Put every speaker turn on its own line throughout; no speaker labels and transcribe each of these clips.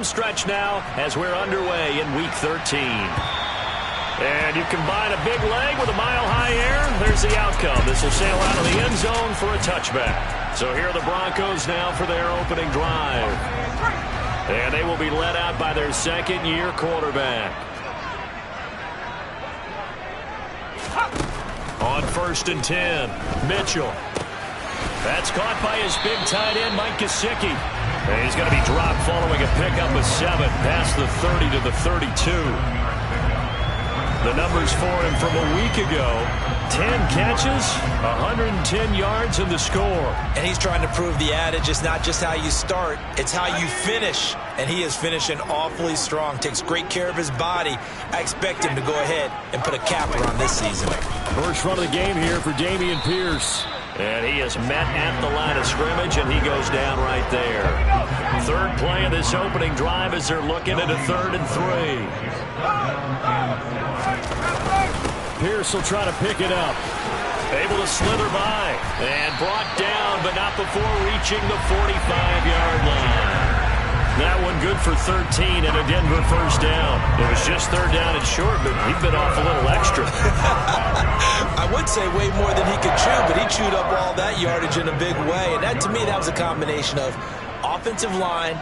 stretch now as we're underway in Week 13. And you combine a big leg with a mile-high air, there's the outcome. This will sail out of the end zone for a touchback. So here are the Broncos now for their opening drive. And they will be led out by their second-year quarterback. On 1st and 10, Mitchell. That's caught by his big tight end, Mike Gesicki. And he's going to be dropped following a pickup of 7 past the 30 to the 32. The numbers for him from a week ago, 10 catches, 110 yards in the score.
And he's trying to prove the adage, it's not just how you start, it's how you finish. And he is finishing awfully strong, takes great care of his body. I expect him to go ahead and put a capper on this season.
First run of the game here for Dameon Pierce. And he is met at the line of scrimmage, and he goes down right there. Third play of this opening drive as they're looking at a 3rd and 3. Pierce will try to pick it up. Able to slither by. And brought down, but not before reaching the 45-yard line. That one good for 13 and a Denver first down. It was just 3rd down and short, but he bit off a little extra.
I would say way more than he could chew, but he chewed up all that yardage in a big way. And that, to me, that was a combination of offensive line,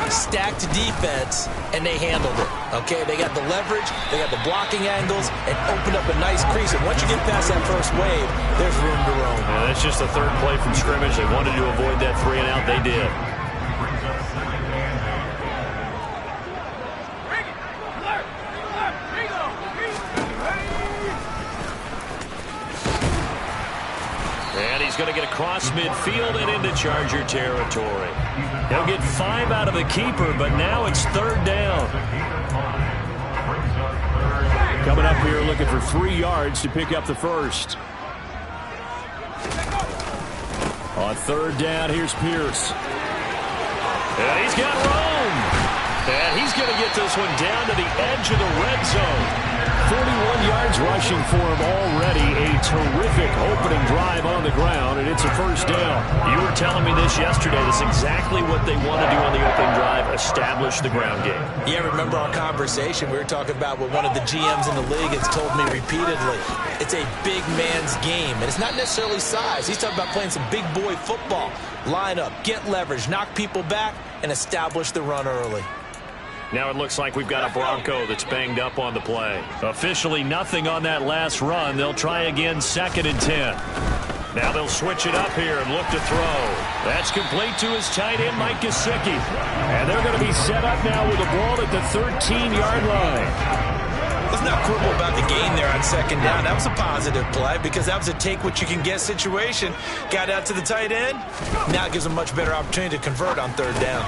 stacked defense, and they handled it. Okay, they got the leverage, they got the blocking angles, and opened up a nice crease. And once you get past that first wave, there's room to roam.
Yeah, that's just the 3rd play from scrimmage. They wanted to avoid that 3 and out. They did. And he's going to get across midfield and into Charger territory. He'll get 5 out of the keeper, but now it's 3rd down. Coming up here looking for 3 yards to pick up the first. On 3rd down, here's Pierce. And he's got room. And he's going to get this one down to the edge of the red zone. 41 yards rushing for him already. A terrific opening drive on the ground, and it's a first down. You were telling me this yesterday. That's exactly what they want to do on the opening drive, establish the ground game.
Yeah, remember our conversation? We were talking about what one of the GMs in the league has told me repeatedly. It's a big man's game, and it's not necessarily size. He's talking about playing some big boy football. Line up, get leverage, knock people back, and establish the run early.
Now it looks like we've got a Bronco that's banged up on the play. Officially nothing on that last run. They'll try again 2nd and 10. Now they'll switch it up here and look to throw. That's complete to his tight end, Mike Gesicki. And they're going to be set up now with the ball at the 13-yard line.
Let's not quibble about the gain there on 2nd down. That was a positive play because that was a take-what-you-can-get situation. Got out to the tight end. Now it gives him a much better opportunity to convert on 3rd down.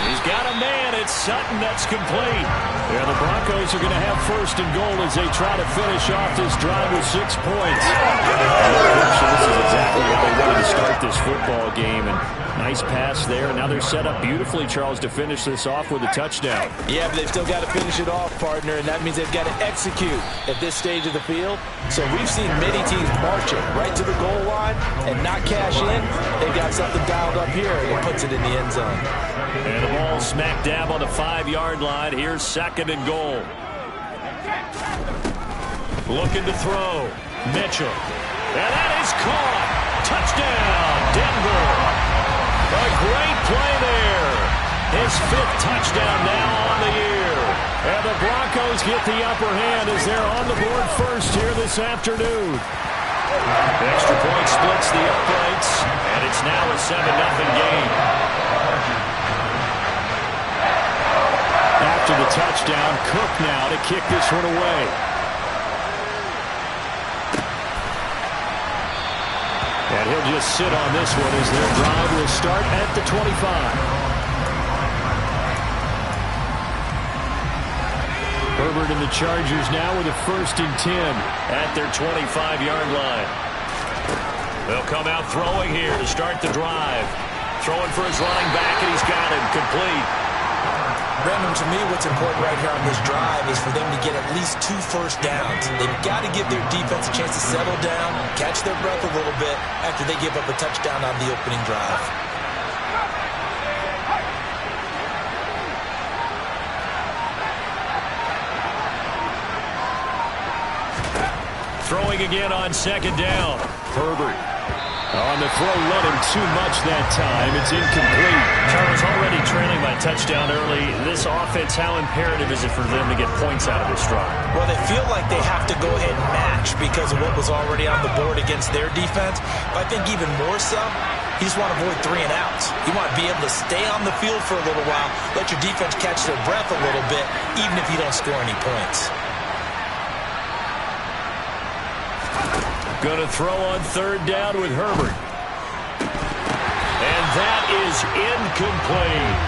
He's got a man. It's Sutton. That's complete. Yeah, the Broncos are going to have 1st and goal as they try to finish off this drive with 6 points. So this is exactly how they wanted to start this football game. And nice pass there. And now they're set up beautifully, Charles, to finish this off with a touchdown.
Yeah, but they've still got to finish it off, partner, and that means they've got to execute at this stage of the field. So we've seen many teams marching right to the goal line and not cash in. They've got something dialed up here that puts it in the end zone.
And the ball smack dab on the 5-yard line. Here's 2nd and goal. Looking to throw. Mitchell. And that is caught. Touchdown, Denver. A great play there. His 5th touchdown now on the year. And the Broncos get the upper hand as they're on the board first here this afternoon. The extra point splits the uprights, and it's now a 7-0 game. After the touchdown, Cook now to kick this one away. And he'll just sit on this one as their drive will start at the 25. Herbert and the Chargers now with a 1st and 10 at their 25-yard line. They'll come out throwing here to start the drive. Throwing for his running back, and he's got him complete.
Brandon, to me, what's important right here on this drive is for them to get at least 2 first downs. They've got to give their defense a chance to settle down, catch their breath a little bit after they give up a touchdown on the opening drive.
Throwing again on second down. Herbert. On the throw, running too much that time. It's incomplete.
Charles already trailing by touchdown early. This offense, how imperative is it for them to get points out of this drive?
Well, they feel like they have to go ahead and match because of what was already on the board against their defense. But I think even more so, you just want to avoid 3 and outs. You want to be able to stay on the field for a little while, let your defense catch their breath a little bit, even if you don't score any points.
Going to throw on third down with Herbert. And that is incomplete.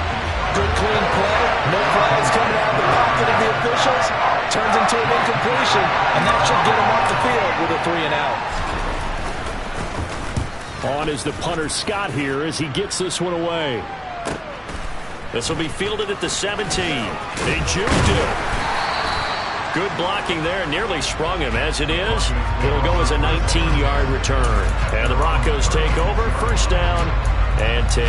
Good clean play. No flags coming out of the pocket of the officials. Turns into an incompletion, and that should get him off the field with a 3 and out.
On is the punter Scott here as he gets this one away. This will be fielded at the 17. He juked it. Good blocking there, nearly sprung him. As it is, it'll go as a 19-yard return. And the Broncos take over, first down and 10.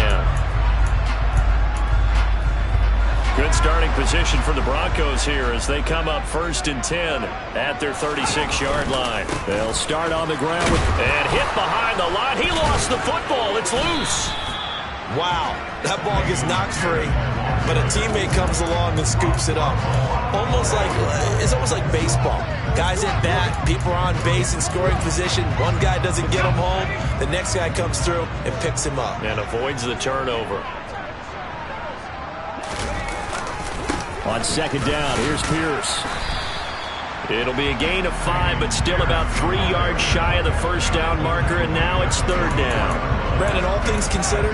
Good starting position for the Broncos here as they come up first and 10 at their 36-yard line. They'll start on the ground and hit behind the line. He lost the football. It's loose.
Wow, that ball gets knocked free, but a teammate comes along and scoops it up. It's almost like baseball. Guys at bat, people are on base in scoring position. One guy doesn't get him home. The next guy comes through and picks him up.
And avoids the turnover. On second down, here's Pierce. It'll be a gain of 5, but still about 3 yards shy of the first down marker, and now it's third down.
Brandon, all things considered,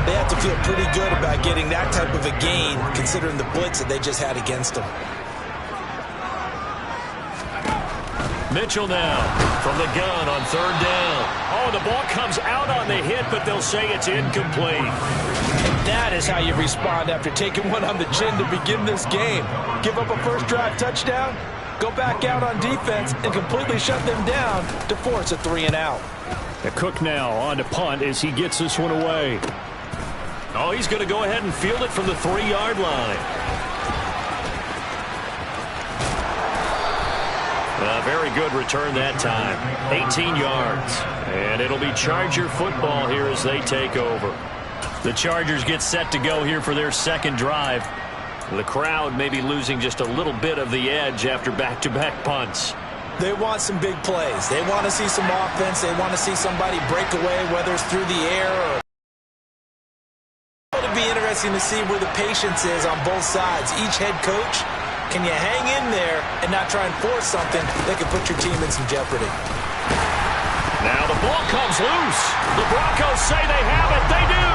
they have to feel pretty good about getting that type of a gain, considering the blitz that they just had against them.
Mitchell now from the gun on third down. Oh, the ball comes out on the hit, but they'll say it's incomplete.
And that is how you respond after taking one on the chin to begin this game. Give up a first drive touchdown, go back out on defense, and completely shut them down to force a 3 and out.
The Cook now on to punt as he gets this one away. Oh, he's going to go ahead and field it from the 3-yard line. A very good return that time. 18 yards. And it'll be Charger football here as they take over. The Chargers get set to go here for their second drive. The crowd may be losing just a little bit of the edge after back-to-back punts.
They want some big plays. They want to see some offense. They want to see somebody break away, whether it's through the air or... It'll be interesting to see where the patience is on both sides. Each head coach, can you hang in there and not try and force something that could put your team in some jeopardy?
Now the ball comes loose. The Broncos say they have it. They do.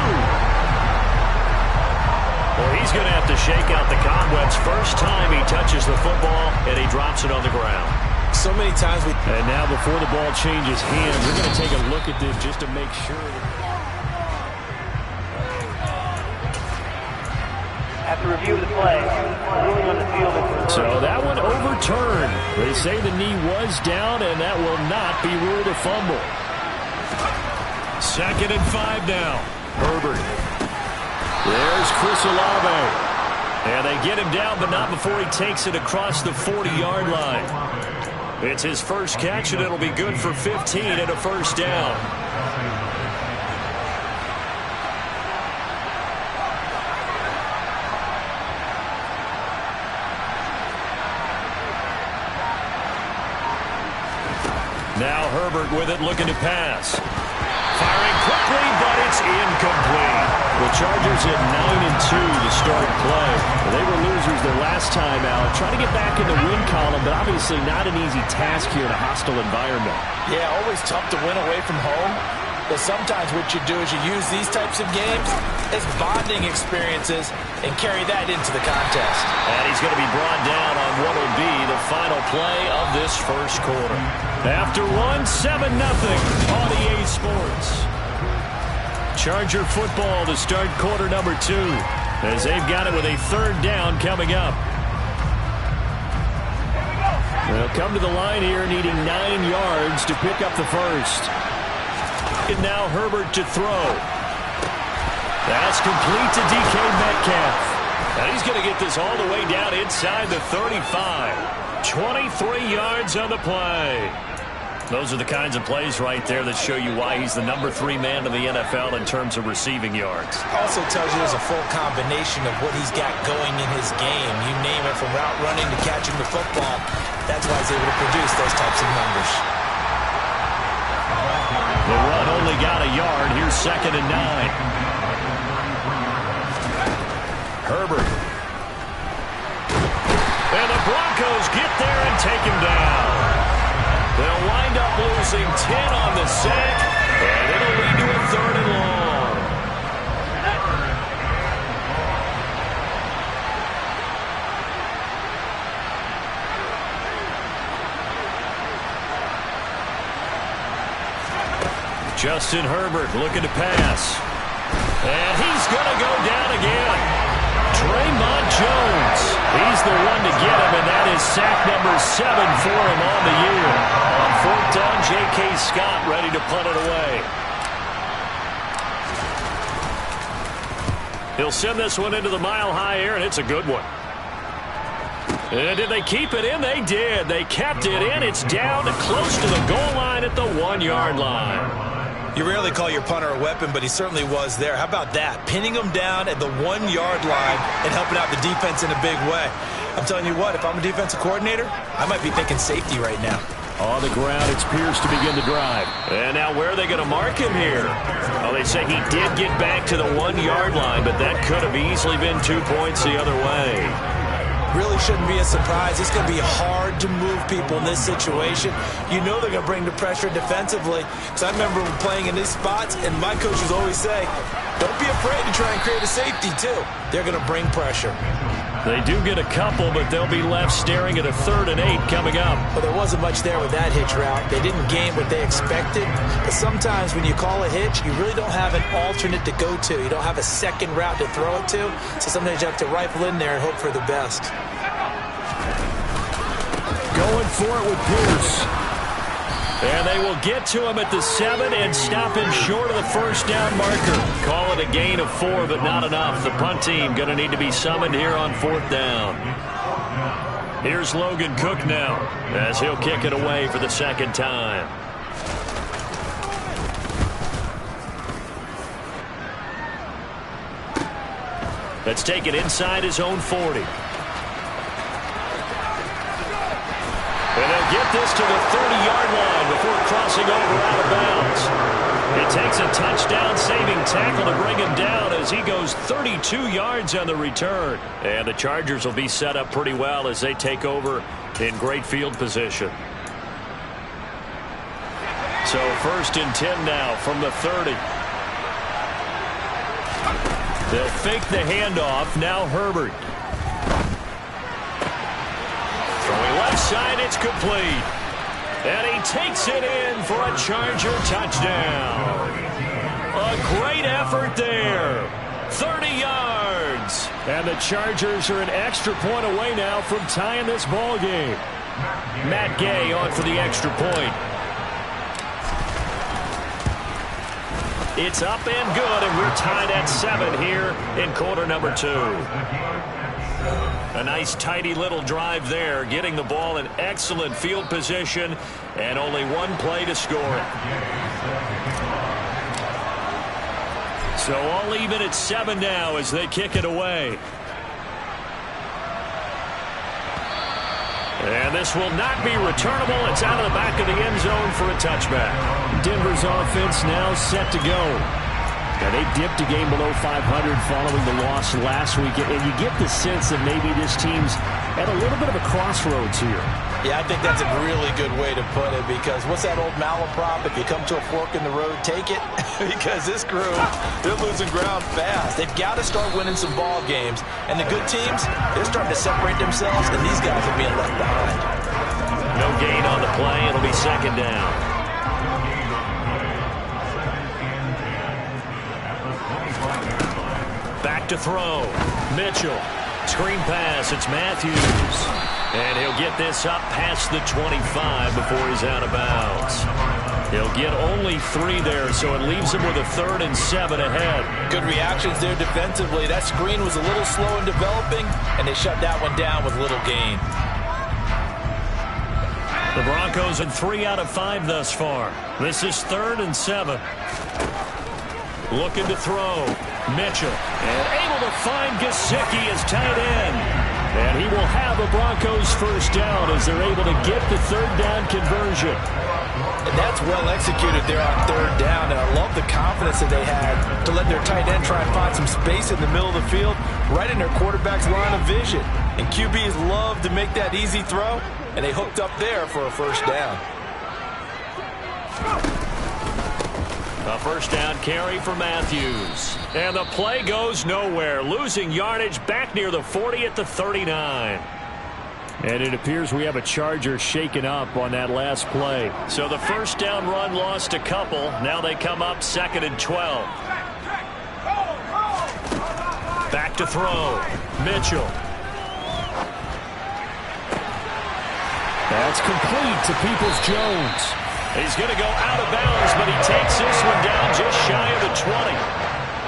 Well, he's going to have to shake out the cobwebs first time he touches the football, and he drops it on the ground.
So many times we...
And now before the ball changes hands, we're going to take a look at this just to make sure.
After review of the play, ruling on the field.
So that one overturned. They say the knee was down, and that will not be ruled a fumble. 2nd and 5 now. Herbert. There's Chris Olave. And they get him down, but not before he takes it across the 40-yard line. It's his first catch, and it'll be good for 15 and a first down. Now Herbert with it, looking to pass. Firing quickly, but it's incomplete. The Chargers at 9-2 to start play. They were losers their last time out. Trying to get back in the win column, but obviously not an easy task here in a hostile environment.
Yeah, always tough to win away from home. But sometimes what you do is you use these types of games as bonding experiences and carry that into the contest.
And he's going to be brought down on what will be the final play of this first quarter. After 7-0 on EA Sports. Charger football to start quarter number 2 as they've got it with a third down coming up. They'll come to the line here needing 9 yards to pick up the first. And now Herbert to throw. That's complete to DK Metcalf. And he's going to get this all the way down inside the 35. 23 yards on the play.
Those are the kinds of plays right there that show you why he's the #3 man in the NFL in terms of receiving yards.
Also tells you there's a full combination of what he's got going in his game. You name it, from route running to catching the football. That's why he's able to produce those types of numbers.
The run only got a yard. Here's 2nd and 9. Herbert. And the Broncos get there and take him down. They'll wind up losing 10 on the sack, and it'll lead to a 3rd and long. Justin Herbert looking to pass. And he's going to go down again. Draymond Jones. He's the one to get him, and that is sack number 7 for him on the year. On 4th down, J.K. Scott ready to punt it away. He'll send this one into the mile-high air, and it's a good one. And did they keep it in? They did. They kept it in. It's down close to the goal line at the 1-yard line.
You rarely call your punter a weapon, but he certainly was there. How about that? Pinning him down at the 1-yard line and helping out the defense in a big way. I'm telling you what, if I'm a defensive coordinator, I might be thinking safety right now.
On the ground, it's Pierce to begin the drive. And now where are they going to mark him here? Well, they say he did get back to the 1-yard line, but that could have easily been 2 points the other way.
Really shouldn't be a surprise. It's going to be hard to move people in this situation. You know they're going to bring the pressure defensively. Because I remember playing in these spots, and my coaches always say, don't be afraid to try and create a safety, too. They're going to bring pressure.
They do get a couple, but they'll be left staring at a 3rd and 8 coming up.
Well, there wasn't much there with that hitch route. They didn't gain what they expected. But sometimes when you call a hitch, you really don't have an alternate to go to. You don't have a second route to throw it to. So sometimes you have to rifle in there and hope for the best.
Going for it with Pierce. And they will get to him at the 7 and stop him short of the 1st down marker. Call it a gain of 4, but not enough. The punt team going to need to be summoned here on 4th down. Here's Logan Cook now as he'll kick it away for the 2nd time. Let's take it inside his own 40. And they'll get this to the 30-yard line before crossing over out of bounds. It takes a touchdown-saving tackle to bring him down as he goes 32 yards on the return. And the Chargers will be set up pretty well as they take over in great field position. So 1st and 10 now from the 30. They'll fake the handoff. Now Herbert. Throwing left side, it's complete. And he takes it in for a Charger touchdown. A great effort there. 30 yards. And the Chargers are an extra point away now from tying this ball game. Matt Gay on for the extra point. It's up and good, and we're tied at 7 here in quarter number 2. A nice tidy little drive there, getting the ball in excellent field position, and only 1 play to score it. So all even at 7 now as they kick it away. And this will not be returnable. It's out of the back of the end zone for a touchback. Denver's offense now set to go. And they dipped a game below 500 following the loss last week. And you get the sense that maybe this team's at a little bit of a crossroads here.
Yeah, I think that's a really good way to put it, because what's that old malaprop? If you come to a fork in the road, take it. Because this crew, they're losing ground fast. They've got to start winning some ball games. And the good teams, they're starting to separate themselves, and these guys are being left behind.
No gain on the play. It'll be 2nd down. Back to throw. Mitchell. Screen pass. It's Matthews. And he'll get this up past the 25 before he's out of bounds. He'll get only 3 there, so it leaves him with a 3rd and 7 ahead.
Good reactions there defensively. That screen was a little slow in developing, and they shut that one down with little gain.
The Broncos in 3 out of 5 thus far. This is 3rd and 7. Looking to throw. Mitchell. And able to find Gesicki as tight end. And he will have a Broncos first down as they're able to get the 3rd down conversion.
And that's well executed there on 3rd down. And I love the confidence that they had to let their tight end try and find some space in the middle of the field, right in their quarterback's line of vision. And QBs love to make that easy throw, and they hooked up there for a first down.
A first down carry for Matthews. And the play goes nowhere. Losing yardage back near the 40 at the 39. And it appears we have a Charger shaken up on that last play. So the first down run lost a couple. Now they come up 2nd and 12. Back to throw. Mitchell. That's complete to Peoples-Jones. He's going to go out of bounds, but he takes this one down just shy of the 20.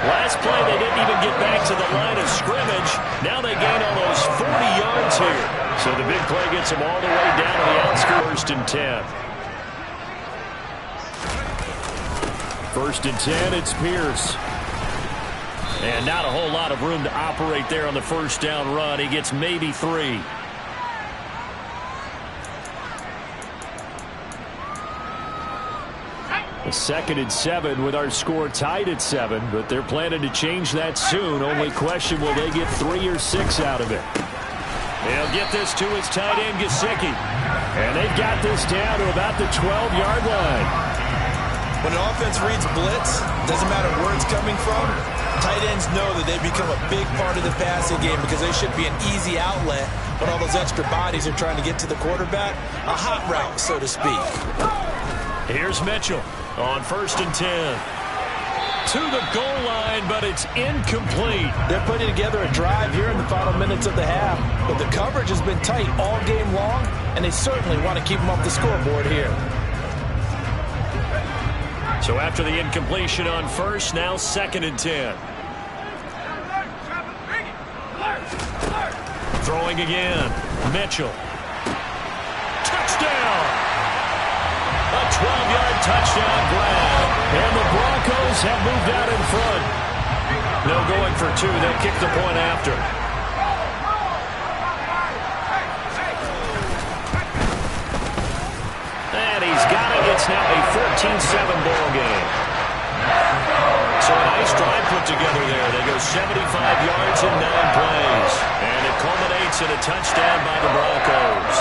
Last play, they didn't even get back to the line of scrimmage. Now they gain almost 40 yards here. So the big play gets them all the way down to the outskirts. 1st and 10. 1st and 10, it's Pierce. And not a whole lot of room to operate there on the first down run. He gets maybe 3. A 2nd and 7 with our score tied at 7, but they're planning to change that soon. Only question, will they get 3 or 6 out of it? They'll get this to his tight end, Gesicki. And they've got this down to about the 12-yard line.
When an offense reads blitz, doesn't matter where it's coming from, tight ends know that they become a big part of the passing game because they should be an easy outlet when all those extra bodies are trying to get to the quarterback. A hot route, so to speak.
Here's Mitchell on 1st and 10. To the goal line, but it's incomplete.
They're putting together a drive here in the final minutes of the half, but the coverage has been tight all game long, and they certainly want to keep them off the scoreboard here.
So after the incompletion on 1st, now 2nd and 10. Throwing again. Mitchell. Touchdown! A 12-yard touchdown grab. And the Broncos have moved out in front. No going for 2. They'll kick the point after. And he's got it. It's now a 14-7 ball game. So a nice drive put together there. They go 75 yards in 9 plays. And it culminates in a touchdown by the Broncos.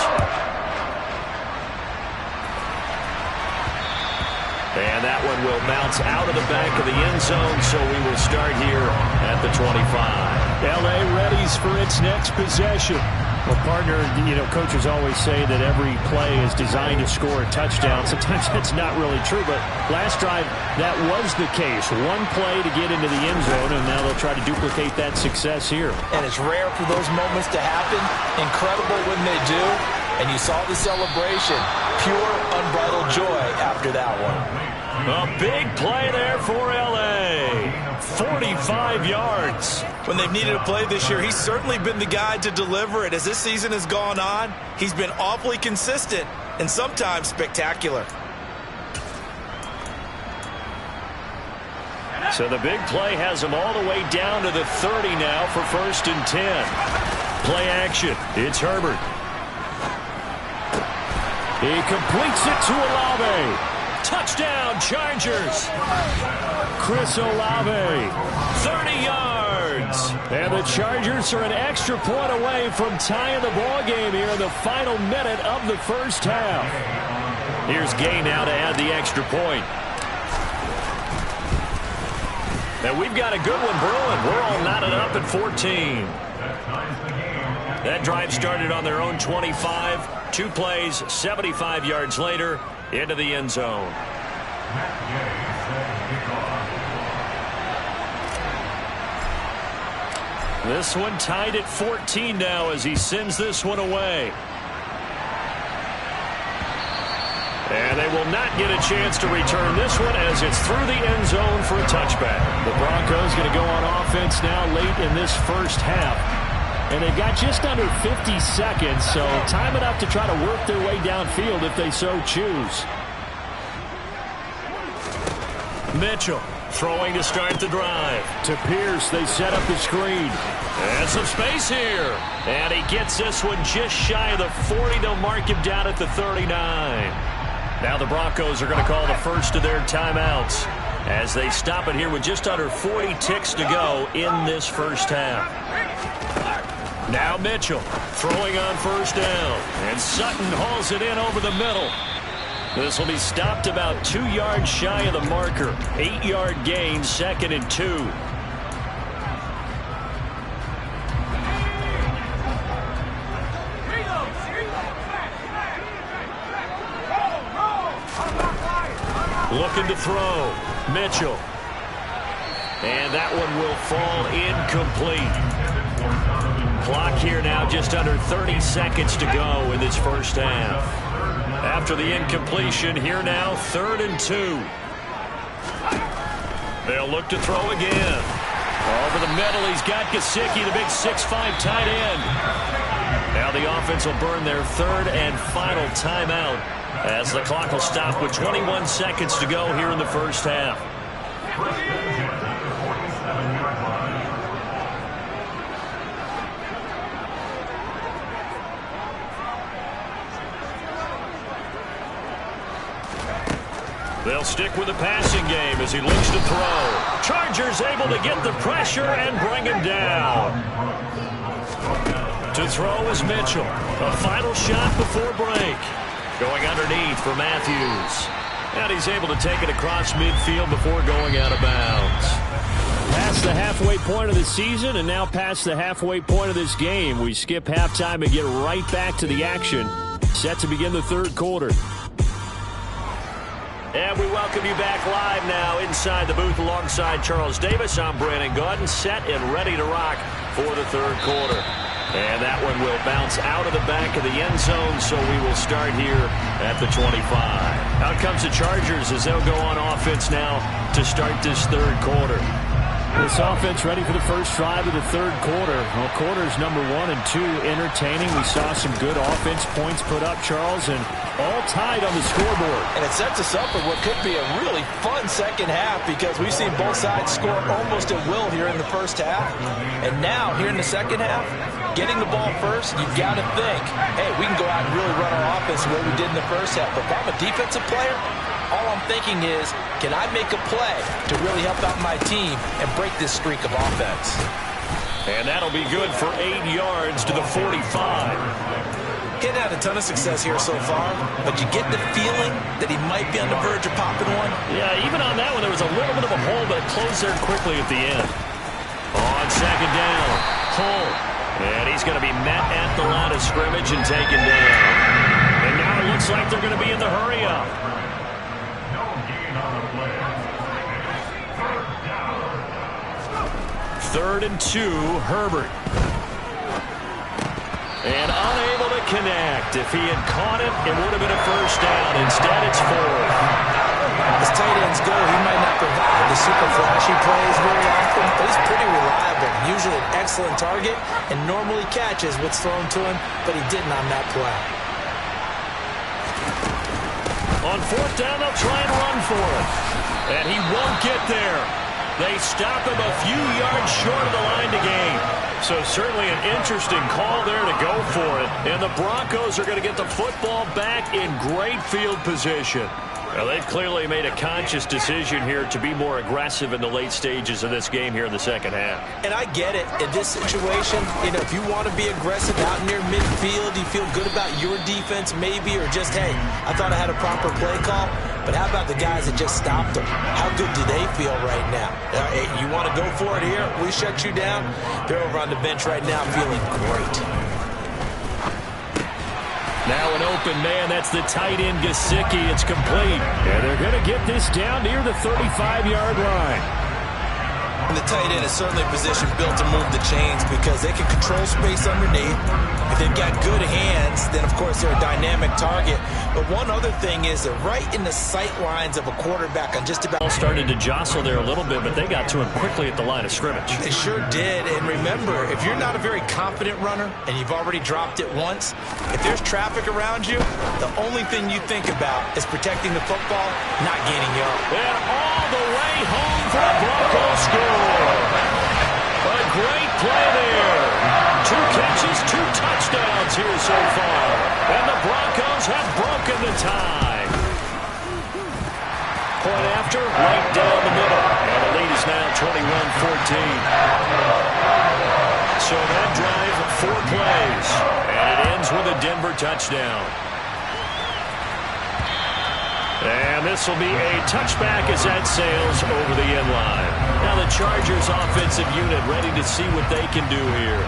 And that one will bounce out of the back of the end zone, so we will start here at the 25. L.A. readies for its next possession. Well, partner, coaches always say that every play is designed to score a touchdown. Sometimes that's not really true, but last drive, that was the case. One play to get into the end zone, and now they'll try to duplicate that success here.
And it's rare for those moments to happen. Incredible when they do. And you saw the celebration. Pure, unbridled joy after that one.
A big play there for L.A. 45 yards.
When they've needed a play this year, he's certainly been the guy to deliver it. As this season has gone on, he's been awfully consistent and sometimes spectacular.
So the big play has him all the way down to the 30 now for 1st and 10. Play action. It's Herbert. He completes it to Olave. Touchdown, Chargers. Chris Olave, 30 yards. And the Chargers are an extra point away from tying the ball game here in the final minute of the first half. Here's Gay now to add the extra point. And we've got a good one brewing. We're all knotted up at 14. That drive started on their own 25. 2 plays, 75 yards later, into the end zone. This one tied at 14 now as he sends this one away. And they will not get a chance to return this one as it's through the end zone for a touchback. The Broncos going to go on offense now late in this first half. And they've got just under 50 seconds, so time enough to try to work their way downfield if they so choose.
Mitchell throwing to start the drive.
To Pierce, they set up the screen.
And some space here. And he gets this one just shy of the 40. They'll mark him down at the 39. Now the Broncos are going to call the first of their timeouts as they stop it here with just under 40 ticks to go in this first half. Now Mitchell throwing on first down. And Sutton hauls it in over the middle. This will be stopped about 2 yards shy of the marker. 8-yard gain, 2nd and 2. Looking to throw. Mitchell. And that one will fall incomplete. Clock here now just under 30 seconds to go in this first half. After the incompletion, here now, 3rd and 2. They'll look to throw again. Over the middle, he's got Gesicki, the big 6'5" tight end. Now the offense will burn their 3rd and final timeout as the clock will stop with 21 seconds to go here in the first half. They'll stick with the passing game as he looks to throw. Chargers able to get the pressure and bring him down. To throw is Mitchell. A final shot before break. Going underneath for Matthews. And he's able to take it across midfield before going out of bounds.
Past the halfway point of the season and now past the halfway point of this game. We skip halftime and get right back to the action. Set to begin the third quarter.
And we welcome you back live now inside the booth alongside Charles Davis. I'm Brandon Gaudin, set and ready to rock for the third quarter. And that one will bounce out of the back of the end zone, so we will start here at the 25. Out comes the Chargers as they'll go on offense now to start this third quarter.
This offense ready for the first drive of the third quarter. Well, quarters number 1 and 2 entertaining. We saw some good offense points put up, Charles, and all tied on the scoreboard.
And it sets us up for what could be a really fun second half because we've seen both sides score almost at will here in the first half. And now, here in the second half, getting the ball first, you've got to think, hey, we can go out and really run our offense the way we did in the first half. But if I'm a defensive player, all I'm thinking is, can I make a play to really help out my team and break this streak of offense?
And that'll be good for 8 yards to the 45.
He's had a ton of success here so far, but you get the feeling that he might be on the verge of popping one.
Yeah, even on that one, there was a little bit of a hole, but it closed there quickly at the end. On second down, Hull. And he's going to be met at the line of scrimmage and taken down. And now it looks like they're going to be in the hurry-up. 3rd and 2, Herbert. And unable to connect. If he had caught it, it would have been a first down. Instead, it's 4th.
As tight ends go, he might not provide the super flashy plays very often, but he's pretty reliable. Usually an excellent target and normally catches what's thrown to him, but he didn't on that play.
On 4th down, they'll try and run for it. And he won't get there. They stop him a few yards short of the line to gain. So certainly an interesting call there to go for it. And the Broncos are going to get the football back in great field position. Well, they've clearly made a conscious decision here to be more aggressive in the late stages of this game here in the second half.
And I get it. In this situation, if you want to be aggressive out near midfield, you feel good about your defense maybe, or just, hey, I thought I had a proper play call. But how about the guys that just stopped them? How good do they feel right now? Hey, you want to go for it here? We shut you down? They're over on the bench right now feeling great.
Now an open man. That's the tight end, Gesicki. It's complete.
And they're going to get this down near the 35-yard line.
And the tight end is certainly a position built to move the chains because they can control space underneath. If they've got good hands, then, of course, they're a dynamic target. But one other thing is they're right in the sight lines of a quarterback on just about.
Started to jostle there a little bit, but they got to him quickly at the line of scrimmage.
They sure did. And remember, if you're not a very confident runner and you've already dropped it once, if there's traffic around you, the only thing you think about is protecting the football, not gaining yards.
And all the way home for the Broncos score. A great play there. 2 catches, 2 touchdowns here so far. And the Broncos have broken the tie. Point after, right down the middle. And the lead is now 21-14. So that drive, 4 plays. And it ends with a Denver touchdown. And this will be a touchback as that sails over the end line. Now the Chargers offensive unit ready to see what they can do here.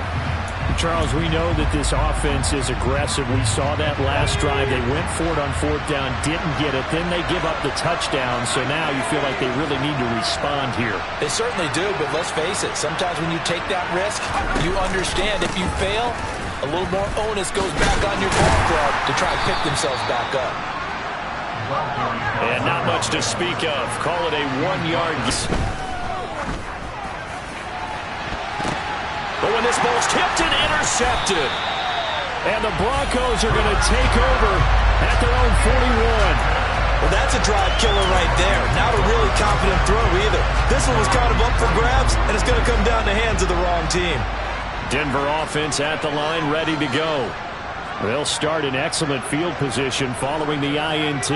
Charles, we know that this offense is aggressive. We saw that last drive. They went for it on 4th down, didn't get it. Then they give up the touchdown. So now you feel like they really need to respond here.
They certainly do, but let's face it. Sometimes when you take that risk, you understand if you fail, a little more onus goes back on your ball club to try and pick themselves back up.
And not much to speak of. Call it a 1-yard. But when this ball's tipped and intercepted. And the Broncos are going to take over at their own 41.
Well, that's a drive killer right there. Not a really confident throw either. This one was kind of up for grabs, and it's going to come down the hands of the wrong team.
Denver offense at the line, ready to go. They'll start in excellent field position following the INT.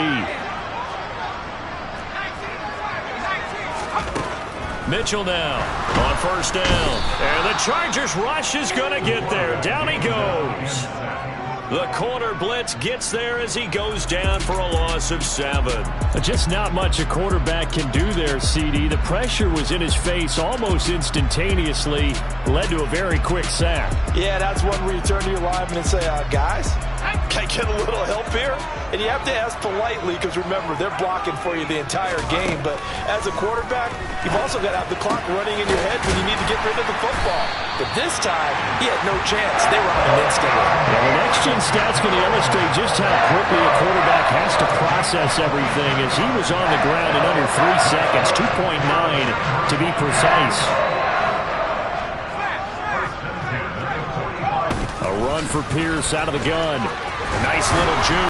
Mitchell now on 1st down. And the Chargers rush is going to get there. Down he goes. The corner blitz gets there as he goes down for a loss of 7.
Just not much a quarterback can do there, CD. The pressure was in his face almost instantaneously. Led to a very quick sack.
Yeah, that's one where you turn to your lineman and say, guys, can I get a little help here? And you have to ask politely because, remember, they're blocking for you the entire game. But as a quarterback, you've also got to have the clock running in your head when you need to get rid of the football. But this time, he had no chance. They were on him instantly.
Well, the next-gen stats going to illustrate just how quickly a quarterback has to process everything, as he was on the ground in under 3 seconds, 2.9 to be precise. A run for Pierce out of the gun. Nice little juke.